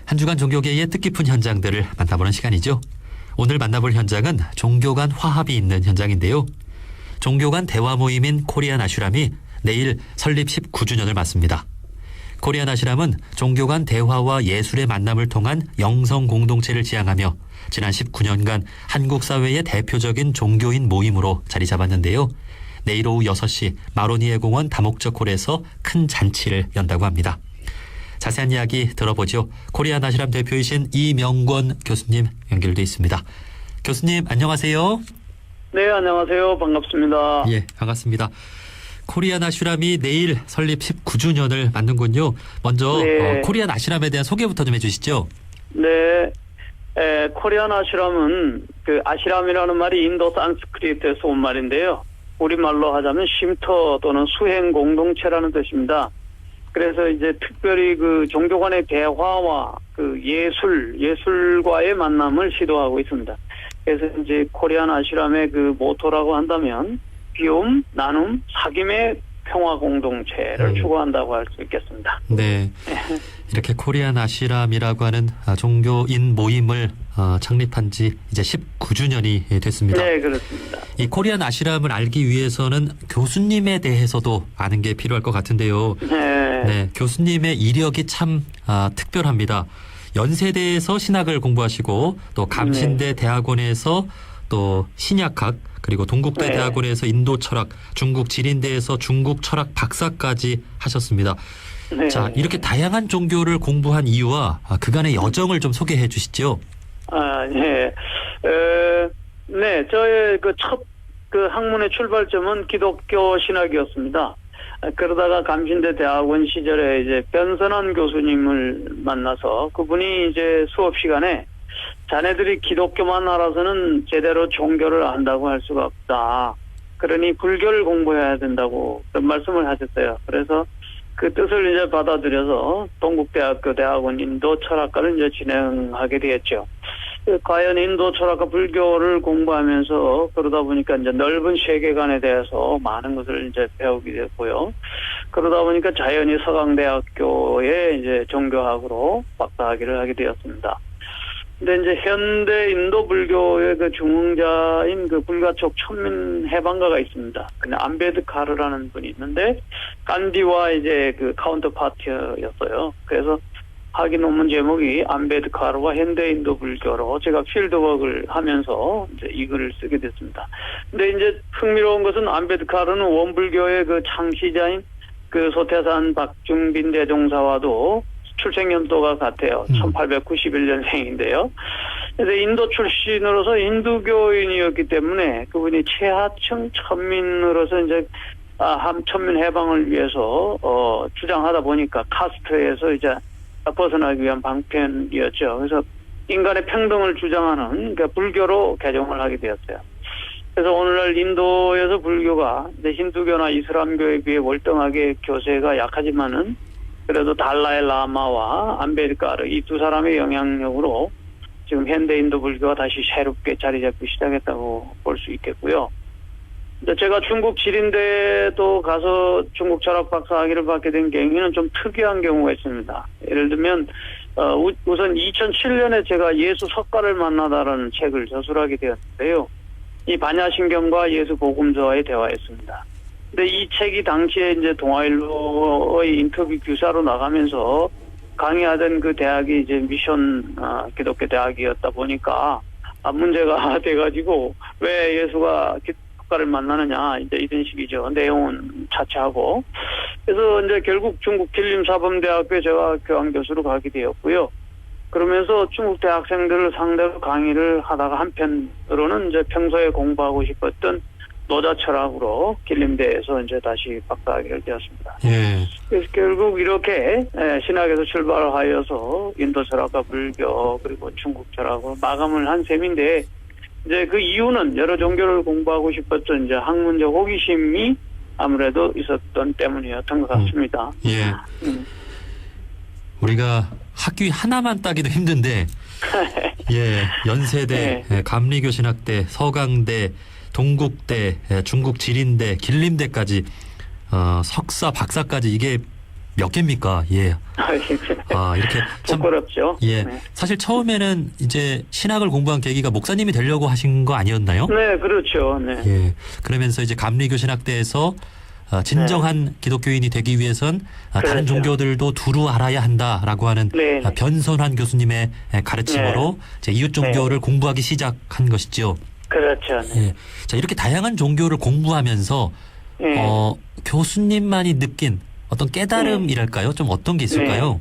한 주간 종교계의 뜻깊은 현장들을 만나보는 시간이죠. 오늘 만나볼 현장은 종교 간 화합이 있는 현장인데요. 종교 간 대화 모임인 코리안 아슈람이 내일 설립 19주년을 맞습니다. 코리안 아슈람은 종교 간 대화와 예술의 만남을 통한 영성 공동체를 지향하며 지난 19년간 한국 사회의 대표적인 종교인 모임으로 자리 잡았는데요. 내일 오후 6시 마로니에 공원 다목적 홀에서 큰 잔치를 연다고 합니다. 자세한 이야기 들어보죠. 코리안 아슈람 대표이신 이명권 교수님 연결돼 있습니다. 교수님 안녕하세요. 네, 안녕하세요. 반갑습니다. 예, 반갑습니다. 코리안 아슈람이 내일 설립 19주년을 맞는군요. 먼저 네. 코리안 아슈람에 대한 소개부터 좀 해주시죠. 네, 코리안 아슈람은 아시람이라는 말이 인도 산스크리트에서 온 말인데요. 우리말로 하자면 쉼터 또는 수행 공동체라는 뜻입니다. 그래서 이제 특별히 종교 간의 대화와 예술과의 만남을 시도하고 있습니다. 그래서 이제 코리안 아슈람의 모토라고 한다면 비움, 나눔, 사귐의 평화 공동체를 추구한다고 할 수 있겠습니다. 네, 이렇게 코리안 아슈람이라고 하는 종교인 모임을 창립한 지 이제 19주년이 됐습니다. 네, 그렇습니다. 이 코리안 아슈람을 알기 위해서는 교수님에 대해서도 아는 게 필요할 것 같은데요. 네, 교수님의 이력이 참 특별합니다. 연세대에서 신학을 공부하시고 또 감신대 대학원에서 또 신약학 그리고 동국대 대학원에서 인도 철학, 중국 지린대에서 중국 철학 박사까지 하셨습니다. 네. 자, 이렇게 다양한 종교를 공부한 이유와 그간의 여정을 좀 소개해 주시죠. 네. 네, 저의 첫 학문의 출발점은 기독교 신학이었습니다. 그러다가 감신대 대학원 시절에 이제 변선한 교수님을 만나서 그분이 이제 수업 시간에 자네들이 기독교만 알아서는 제대로 종교를 안다고 할 수가 없다. 그러니 불교를 공부해야 된다고 그런 말씀을 하셨어요. 그래서 그 뜻을 이제 받아들여서 동국대학교 대학원 인도 철학과를 이제 진행하게 되었죠. 과연 인도 철학과 불교를 공부하면서 그러다 보니까 이제 넓은 세계관에 대해서 많은 것을 이제 배우게 됐고요. 그러다 보니까 자연히 서강대학교에 이제 종교학으로 박사학위를 하게 되었습니다. 근데 이제 현대 인도 불교의 중흥자인 불가촉 천민 해방가가 있습니다. 근데 암베드카르라는 분이 있는데 간디와 이제 카운터 파트였어요. 그래서 학위 논문 제목이 암베드카르와 현대 인도 불교로 제가 필드워크를 하면서 이제 이 글을 쓰게 됐습니다. 근데 이제 흥미로운 것은 암베드카르는 원불교의 창시자인 소태산 박중빈 대종사와도 출생 연도가 같아요. 1891년생인데요. 그래서 인도 출신으로서 인두교인이었기 때문에 그분이 최하층 천민으로서 이제 천민 해방을 위해서 주장하다 보니까 카스트에서 이제 벗어나기 위한 방편이었죠. 그래서 인간의 평등을 주장하는 불교로 개종을 하게 되었어요. 그래서 오늘날 인도에서 불교가 힌두교나 이슬람교에 비해 월등하게 교세가 약하지만은 그래도 달라이 라마와 암베드카르 이 두 사람의 영향력으로 지금 현대 인도 불교가 다시 새롭게 자리 잡기 시작했다고 볼 수 있겠고요. 근데 제가 중국 지린대도 가서 중국 철학 박사학위를 받게 된 경우는 좀 특이한 경우가 있습니다. 예를 들면 우선 2007년에 제가 예수 석가를 만나다라는 책을 저술하게 되었는데요. 이 반야신경과 예수 복음서와의 대화였습니다. 근데 이 책이 당시에 이제 동아일보의 인터뷰 교사로 나가면서 강의하던 그 대학이 이제 미션 기독교 대학이었다 보니까 문제가 돼가지고 왜 예수가 석가를 만나느냐 이제 이런 식이죠. 내용은 차치하고 그래서 이제 결국 중국 길림사범대학교에 제가 교환 교수로 가게 되었고요. 그러면서 중국 대학생들을 상대로 강의를 하다가 한편으로는 이제 평소에 공부하고 싶었던 노자 철학으로 길림대에서 이제 다시 박사학위를 되었습니다. 예. 그래서 결국 이렇게 신학에서 출발하여서 인도 철학과 불교 그리고 중국 철학으로 마감을 한 셈인데 이제 그 이유는 여러 종교를 공부하고 싶었던 이제 학문적 호기심이 아무래도 있었던 때문이었던 것 같습니다. 예. 우리가 학위 하나만 따기도 힘든데, 연세대, 감리교신학대, 서강대, 동국대, 중국 지린대, 길림대까지 석사, 박사까지 이게 몇 개입니까? 예. 이렇게 참 부끄럽죠. 예. 네. 사실 처음에는 이제 신학을 공부한 계기가 목사님이 되려고 하신 거 아니었나요? 네, 그렇죠. 네. 예. 그러면서 이제 감리교 신학대에서 진정한 기독교인이 되기 위해선 다른 그렇죠. 종교들도 두루 알아야 한다라고 하는 네. 변선환 교수님의 가르침으로 이제 이웃 종교를 공부하기 시작한 것이죠. 그렇죠. 네. 예. 자, 이렇게 다양한 종교를 공부하면서 네. 교수님만이 느낀 어떤 깨달음이랄까요? 좀 어떤 게 있을까요?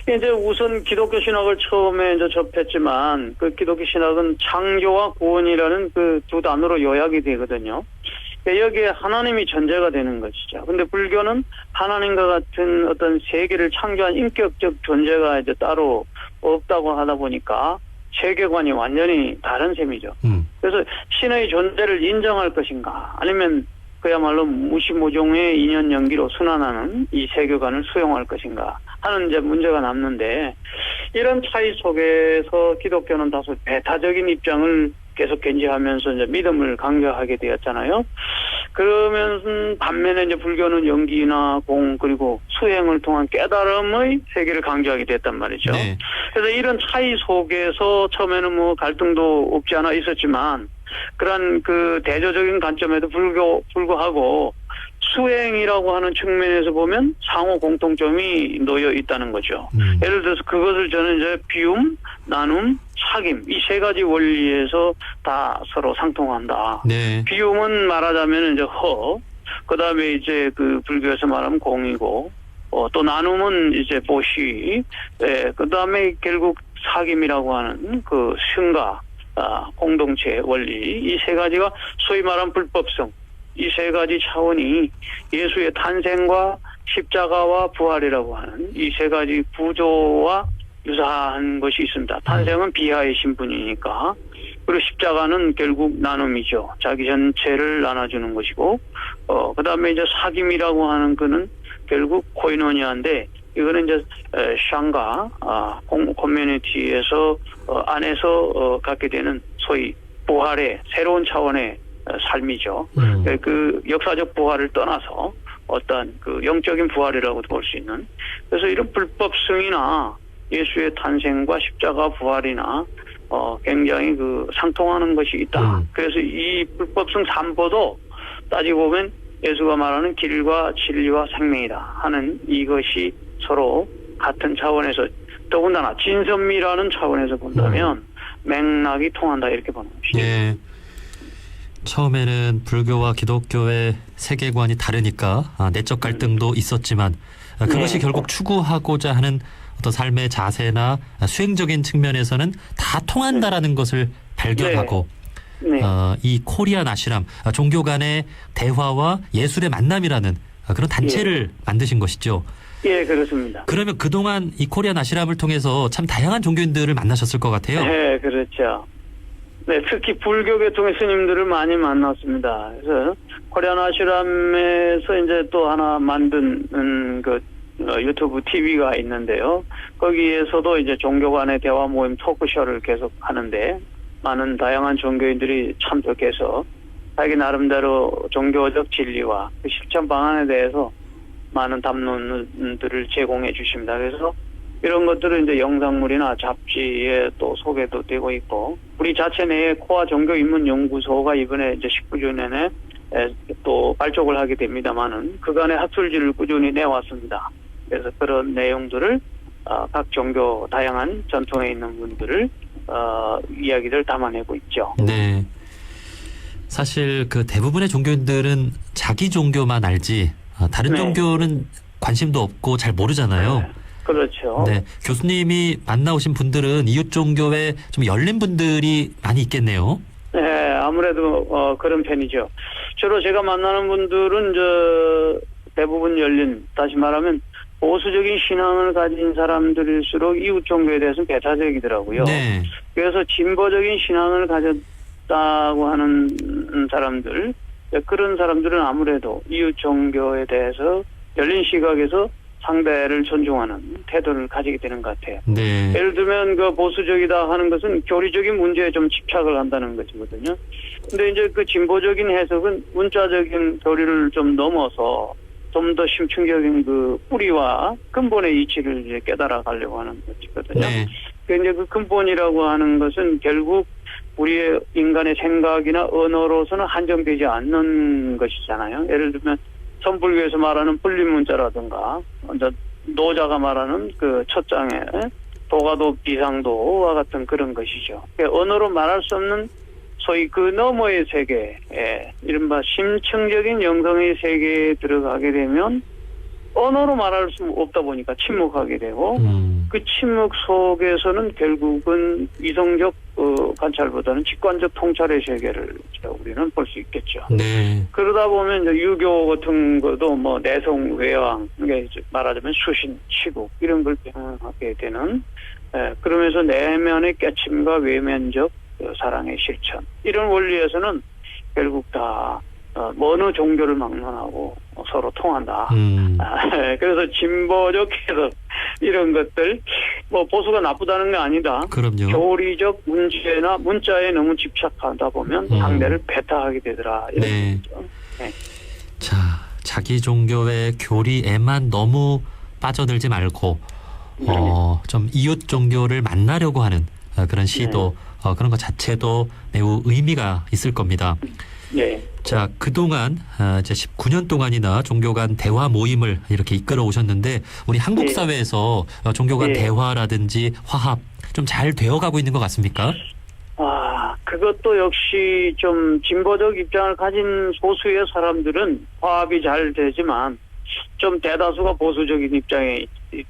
이제 우선 기독교 신학을 처음에 이제 접했지만 그 기독교 신학은 창조와 구원이라는 그 두 단어로 요약이 되거든요. 여기에 하나님이 전제가 되는 것이죠. 근데 불교는 하나님과 같은 어떤 세계를 창조한 인격적 존재가 이제 따로 없다고 하다 보니까 세계관이 완전히 다른 셈이죠. 그래서 신의 존재를 인정할 것인가 아니면 그야말로 무시무종의 인연 연기로 순환하는 이 세계관을 수용할 것인가 하는 이제 문제가 남는데 이런 차이 속에서 기독교는 다소 배타적인 입장을 계속 견지하면서 이제 믿음을 강조하게 되었잖아요. 그러면 반면에 이제 불교는 연기나 공 그리고 수행을 통한 깨달음의 세계를 강조하게 됐단 말이죠. 네. 그래서 이런 차이 속에서 처음에는 뭐 갈등도 없지 않아 있었지만 그런 그 대조적인 관점에도 불구하고 수행이라고 하는 측면에서 보면 상호 공통점이 놓여 있다는 거죠. 예를 들어서 그것을 저는 이제 비움, 나눔, 사귐 이 세 가지 원리에서 다 서로 상통한다. 네. 비움은 말하자면 이제 그다음에 이제 그 불교에서 말하면 공이고 또 나눔은 이제 보시, 그다음에 결국 사귐이라고 하는 그 승가 공동체 원리 이 세 가지가 소위 말하는 불법성 이 세 가지 차원이 예수의 탄생과 십자가와 부활이라고 하는 이 세 가지 구조와 유사한 것이 있습니다. 탄생은 비하의 신분이니까 그리고 십자가는 결국 나눔이죠. 자기 전체를 나눠주는 것이고 그다음에 이제 사귐이라고 하는 거는 결국 코이노니아인데 이거는 이제 샹가 커뮤니티에서 안에서 갖게 되는 소위 부활의 새로운 차원의 삶이죠. 그 역사적 부활을 떠나서 어떤 그 영적인 부활이라고도 볼 수 있는 그래서 이런 불법성이나 예수의 탄생과 십자가 부활이나 굉장히 그 상통하는 것이 있다. 그래서 이 불법성 삼보도 따지고 보면 예수가 말하는 길과 진리와 생명이다 하는 이것이 서로 같은 차원에서 더군다나 진선미라는 차원에서 본다면 맥락이 통한다 이렇게 보는 것이죠. 예. 처음에는 불교와 기독교의 세계관이 다르니까 내적 갈등도 있었지만 그것이 네. 결국 추구하고자 하는 어떤 삶의 자세나 수행적인 측면에서는 다 통한다라는 것을 발견하고 네. 이 코리안 아슈람 종교 간의 대화와 예술의 만남이라는 그런 단체를 만드신 것이죠. 예, 그렇습니다. 그러면 그동안 이 코리안 아슈람을 통해서 참 다양한 종교인들을 만나셨을 것 같아요. 네, 그렇죠. 네, 특히 불교 계통의 스님들을 많이 만났습니다. 그래서 코리안 아슈람에서 이제 또 하나 만든 그 유튜브 TV가 있는데요. 거기에서도 이제 종교 간의 대화 모임 토크쇼를 계속 하는데 많은 다양한 종교인들이 참석해서 자기 나름대로 종교적 진리와 그 실천 방안에 대해서 많은 담론들을 제공해 주십니다. 그래서 이런 것들은 이제 영상물이나 잡지에 또 소개도 되고 있고 우리 자체 내에 코아 종교인문연구소가 이번에 이제 19주년에 또 발족을 하게 됩니다만은 그간의 학술지를 꾸준히 내왔습니다. 그래서 그런 내용들을 각 종교 다양한 전통에 있는 분들을 이야기를 담아내고 있죠. 네. 사실 그 대부분의 종교인들은 자기 종교만 알지 다른 네. 종교는 관심도 없고 잘 모르잖아요. 그렇죠. 네. 교수님이 만나오신 분들은 이웃 종교에 좀 열린 분들이 많이 있겠네요. 네, 아무래도 그런 편이죠. 주로 제가 만나는 분들은 대부분 열린, 다시 말하면 보수적인 신앙을 가진 사람들일수록 이웃 종교에 대해서는 배타적이더라고요. 네. 그래서 진보적인 신앙을 가졌다고 하는 사람들, 그런 사람들은 아무래도 이웃 종교에 대해서 열린 시각에서 상대를 존중하는 태도를 가지게 되는 것 같아요. 네. 예를 들면 그 보수적이다 하는 것은 교리적인 문제에 좀 집착을 한다는 것이거든요. 근데 이제 그 진보적인 해석은 문자적인 교리를 좀 넘어서 좀 더 심층적인 그 뿌리와 근본의 이치를 이제 깨달아 가려고 하는 것이거든요. 네. 이제 그 근본이라고 하는 것은 결국 우리의 인간의 생각이나 언어로서는 한정되지 않는 것이잖아요. 예를 들면 선불교에서 말하는 분리문자라든가 노자가 말하는 그 첫 장에 도가도 비상도와 같은 그런 것이죠. 언어로 말할 수 없는 소위 그 너머의 세계, 이른바 심층적인 영성의 세계에 들어가게 되면 언어로 말할 수 없다 보니까 침묵하게 되고 그 침묵 속에서는 결국은 이성적 관찰보다는 직관적 통찰의 세계를 우리는 볼 수 있겠죠. 네. 그러다 보면 이제 유교 같은 것도 뭐 내성 외왕, 그러니까 말하자면 수신, 치국 이런 걸 병하게 되는, 그러면서 내면의 깨침과 외면적 사랑의 실천 이런 원리에서는 결국 다 어느 종교를 막론하고 서로 통한다. 그래서 진보적 해석 이런 것들 뭐 보수가 나쁘다는 게 아니다. 그럼요. 교리적 문제나 문자에 너무 집착하다 보면 상대를 배타하게 되더라. 이런 네. 거죠. 네. 자, 자기 종교의 교리에만 너무 빠져들지 말고 좀 이웃 종교를 만나려고 하는 그런 시도, 그런 것 자체도 매우 의미가 있을 겁니다. 네. 자, 그동안 이제 19년 동안이나 종교 간 대화 모임을 이렇게 이끌어 오셨는데 우리 한국 사회에서 종교 간 대화라든지 화합 좀 잘 되어가고 있는 것 같습니까? 그것도 역시 좀 진보적 입장을 가진 소수의 사람들은 화합이 잘 되지만 좀 대다수가 보수적인 입장에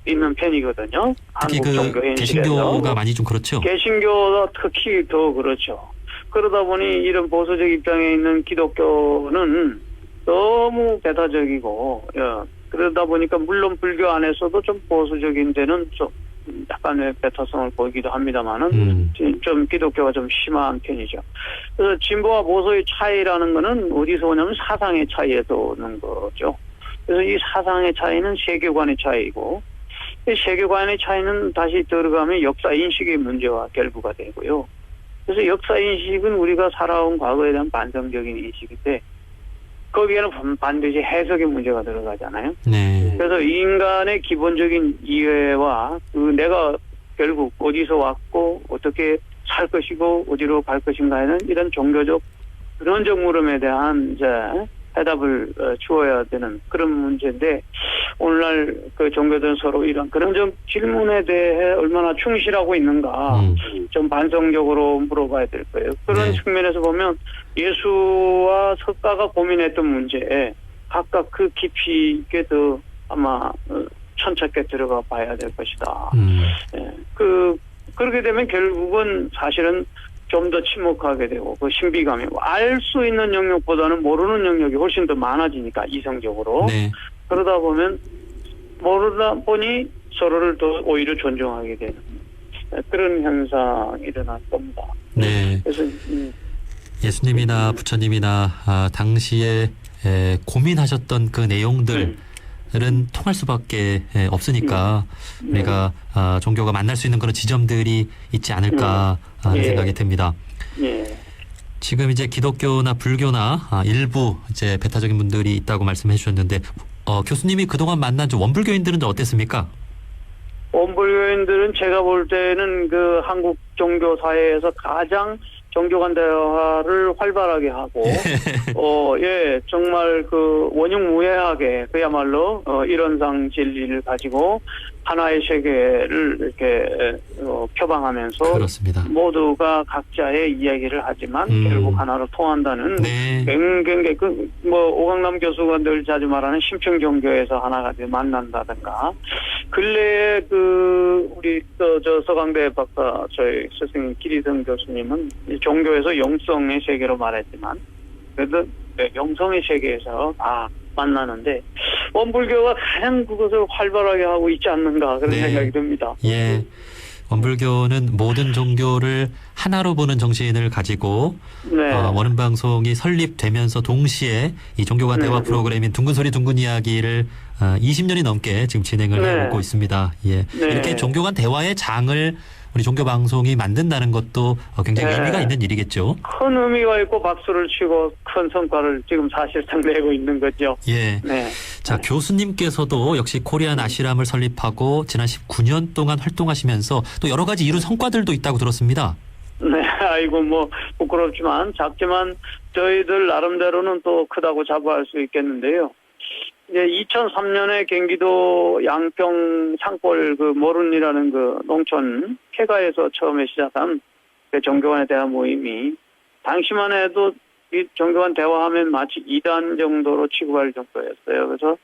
있는 편이거든요. 특히 한국 종교 그 현실에서. 개신교가 많이 좀 그렇죠. 개신교가 특히 더 그렇죠. 그러다 보니 이런 보수적 입장에 있는 기독교는 너무 배타적이고, 그러다 보니까 물론 불교 안에서도 좀 보수적인 데는 좀 약간의 배타성을 보이기도 합니다만은 좀 기독교가 좀 심한 편이죠. 그래서 진보와 보수의 차이라는 거는 어디서 오냐면 사상의 차이에서 오는 거죠. 그래서 이 사상의 차이는 세계관의 차이고, 이 세계관의 차이는 다시 들어가면 역사 인식의 문제와 결부가 되고요. 그래서 역사 인식은 우리가 살아온 과거에 대한 반성적인 인식인데 거기에는 반드시 해석의 문제가 들어가잖아요. 네. 그래서 인간의 기본적인 이해와 그 내가 결국 어디서 왔고 어떻게 살 것이고 어디로 갈 것인가에는 이런 종교적 근원적 물음에 대한 이제 해답을 주어야 되는 그런 문제인데 오늘날 그 종교들은 서로 이런 근원적 질문에 대해 얼마나 충실하고 있는가 좀 반성적으로 물어봐야 될 거예요. 그런 측면에서 보면 예수와 석가가 고민했던 문제에 각각 그 깊이 있게 더 아마 천착해 들어가 봐야 될 것이다. 그렇게 되면 결국은 사실은 좀 더 침묵하게 되고 그 신비감이 알 수 있는 영역보다는 모르는 영역이 훨씬 더 많아지니까 이성적으로. 네. 그러다 보면 모르다 보니 서로를 더 오히려 존중하게 되는 그런 현상이 일어날 겁니다. 네. 그래서 예수님이나 부처님이나 당시에 고민하셨던 그 내용들은 통할 수밖에 없으니까 우리가 종교가 만날 수 있는 그런 지점들이 있지 않을까 하는 생각이 듭니다. 지금 이제 기독교나 불교나 일부 이제 배타적인 분들이 있다고 말씀해 주셨는데 교수님이 그동안 만난 좀 원불교인들은 좀 어땠습니까? 원불교인들은 제가 볼 때는 그 한국 종교 사회에서 가장 종교 간 대화를 활발하게 하고, 정말 그 원흉무해하게 그야말로 이론상 진리를 가지고 하나의 세계를 이렇게 표방하면서 그렇습니다. 모두가 각자의 이야기를 하지만 결국 하나로 통한다는 굉장히 오강남 교수가 늘 자주 말하는 심층 종교에서 하나가 만난다든가 근래에 그 우리 저 서강대 박사 저희 스승님 기리성 교수님은 종교에서 영성의 세계로 말했지만 그래도 영성의 세계에서 다 만나는데 원불교가 가장 그것을 활발하게 하고 있지 않는가 그런 생각이 듭니다. 예. 원불교는 모든 종교를 하나로 보는 정신을 가지고 원음방송이 설립되면서 동시에 이 종교 간 대화 프로그램인 둥근소리 둥근 이야기를 20년이 넘게 지금 진행을 네. 해오고 있습니다. 예. 네. 이렇게 종교 간 대화의 장을 우리 종교 방송이 만든다는 것도 굉장히 네. 의미가 있는 일이겠죠. 큰 의미가 있고 박수를 치고 큰 성과를 지금 사실상 내고 있는 거죠. 예. 네. 자, 교수님께서도 역시 코리안 아시람을 설립하고 지난 19년 동안 활동하시면서 또 여러 가지 이룬 성과들도 있다고 들었습니다. 네, 아이고 뭐 부끄럽지만 작지만 저희들 나름대로는 또 크다고 자부할 수 있겠는데요. 이제 2003년에 경기도 양평 산골 그 모른이라는 그 농촌 쾌가에서 처음에 시작한 그 종교간의 대화 모임이 당시만 해도 이 종교간 대화하면 마치 이단 정도로 취급할 정도였어요. 그래서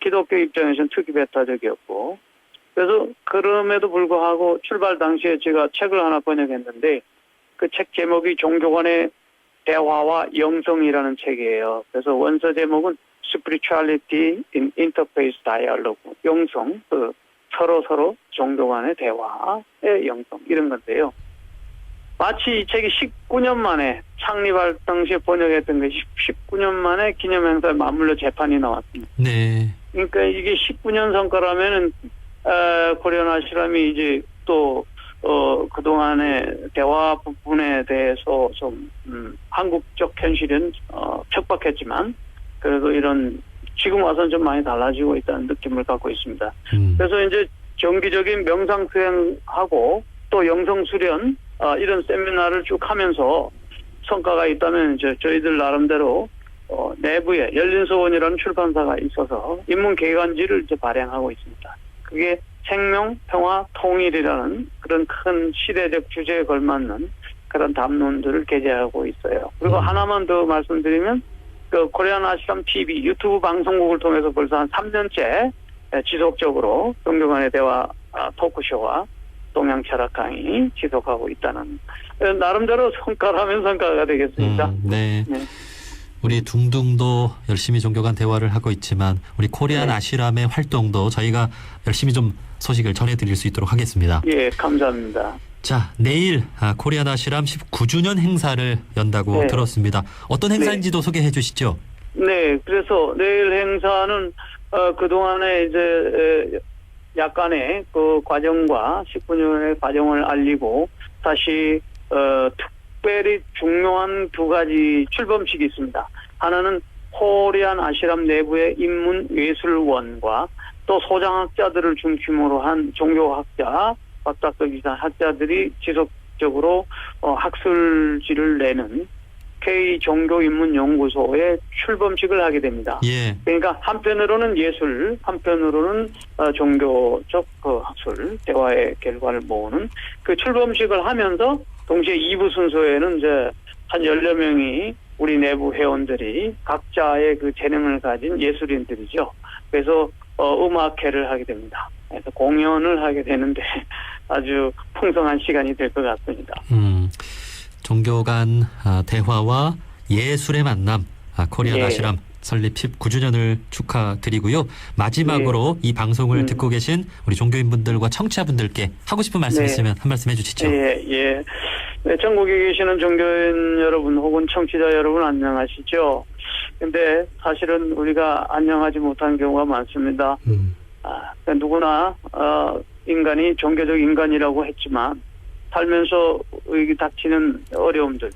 기독교 입장에서는 특이배타적이었고, 그래서 그럼에도 불구하고 출발 당시에 제가 책을 하나 번역했는데 그 책 제목이 종교간의 대화와 영성이라는 책이에요. 그래서 원서 제목은 Spirituality in Interface Dialogue, 영성, 그 서로 종교 간의 대화의 영성 이런 건데요. 마치 이 책이 19년 만에 창립할 당시에 번역했던 것이 19년 만에 기념행사에 맞물려 재판이 나왔습니다. 네. 그러니까 이게 19년 성과라면은 코리안 아시람이 이제 또 그동안의 대화 부분에 대해서 좀 한국적 현실은 척박했지만 그래도 이런 지금 와서는 좀 많이 달라지고 있다는 느낌을 갖고 있습니다. 그래서 이제 정기적인 명상 수행하고 또 영성 수련 이런 세미나를 쭉 하면서 성과가 있다면 이제 저희들 나름대로 내부에 열린소원이라는 출판사가 있어서 인문 개관지를 이제 발행하고 있습니다. 그게 생명, 평화, 통일이라는 그런 큰 시대적 주제에 걸맞는 그런 담론들을 게재하고 있어요. 그리고 하나만 더 말씀드리면 그 코리안 아시람 TV 유튜브 방송국을 통해서 벌써 한 3년째 지속적으로 종교간의 대화 토크쇼와 동양 철학 강의 지속하고 있다는 나름대로 성과라면 성과가 되겠습니다. 네. 네. 우리 둥둥도 열심히 종교 간 대화를 하고 있지만 우리 코리안 네. 아시람의 활동도 저희가 열심히 좀 소식을 전해드릴 수 있도록 하겠습니다. 예, 감사합니다. 자, 내일 코리안 아시람 19주년 행사를 연다고 네. 들었습니다. 어떤 행사인지도 소개해 주시죠. 네, 그래서 내일 행사는 그동안에 이제 약간의 그 과정과 19년의 과정을 알리고 다시 특별히 중요한 두 가지 출범식이 있습니다. 하나는 코리안 아시람 내부의 인문 예술원과 또 소장학자들을 중심으로 한 종교학자, 박닥덕 학자들이 지속적으로 학술지를 내는 K종교인문연구소의 출범식을 하게 됩니다. 예. 그러니까 한편으로는 예술, 한편으로는 종교적 그 학술, 대화의 결과를 모으는 그 출범식을 하면서 동시에 2부 순서에는 이제 한 10여 명이 우리 내부 회원들이 각자의 그 재능을 가진 예술인들이죠. 그래서 음악회를 하게 됩니다. 그래서 공연을 하게 되는데 아주 풍성한 시간이 될 것 같습니다. 종교 간 대화와 예술의 만남, 코리안 예. 아시람 설립 19주년을 축하드리고요. 마지막으로 이 방송을 듣고 계신 우리 종교인분들과 청취자분들께 하고 싶은 말씀 네. 있으면 한 말씀 해주시죠. 예. 네, 전국에 계시는 종교인 여러분 혹은 청취자 여러분 안녕하시죠? 근데 사실은 우리가 안녕하지 못한 경우가 많습니다. 그러니까 누구나 인간이 종교적 인간이라고 했지만 살면서 여기 닥치는 어려움들,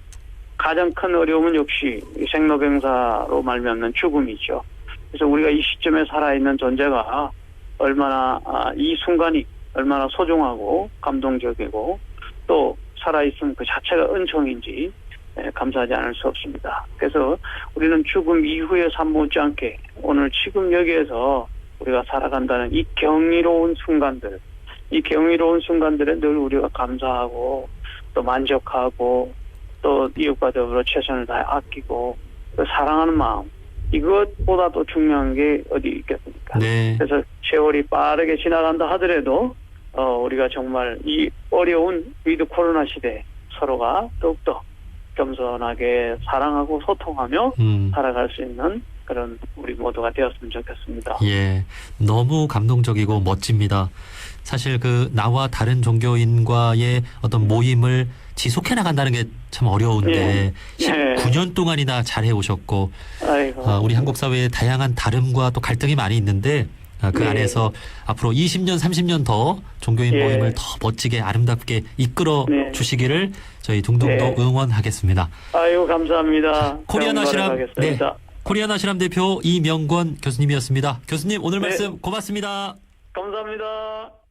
가장 큰 어려움은 역시 생로병사로 말미암는 죽음이죠. 그래서 우리가 이 시점에 살아있는 존재가 얼마나 이 순간이 얼마나 소중하고 감동적이고 또 살아있음 그 자체가 은총인지 감사하지 않을 수 없습니다. 그래서 우리는 죽음 이후에 삶 못지않게 오늘 지금 여기에서 우리가 살아간다는 이 경이로운 순간들, 이 경이로운 순간들에 늘 우리가 감사하고 또 만족하고 또 이웃과 더불어 최선을 다해 아끼고 또 사랑하는 마음, 이것보다도 중요한 게 어디 있겠습니까? 네. 그래서 세월이 빠르게 지나간다 하더라도 우리가 정말 이 어려운 위드 코로나 시대에 서로가 더욱더 겸손하게 사랑하고 소통하며 살아갈 수 있는 그런 우리 모두가 되었으면 좋겠습니다. 예, 너무 감동적이고 멋집니다. 사실 그 나와 다른 종교인과의 어떤 모임을 지속해 나간다는 게 참 어려운데 19년 동안이나 잘 해오셨고 아이고. 우리 한국 사회에 다양한 다름과 또 갈등이 많이 있는데 그 네. 안에서 앞으로 20년, 30년 더 종교인 예. 모임을 더 멋지게 아름답게 이끌어 네. 주시기를 저희 둥둥도 네. 응원하겠습니다. 아유, 감사합니다. 코리안 아시람, 네, 하겠습니다. 코리안 아시람 대표 이명권 교수님이었습니다. 교수님 오늘 네. 말씀 고맙습니다. 감사합니다.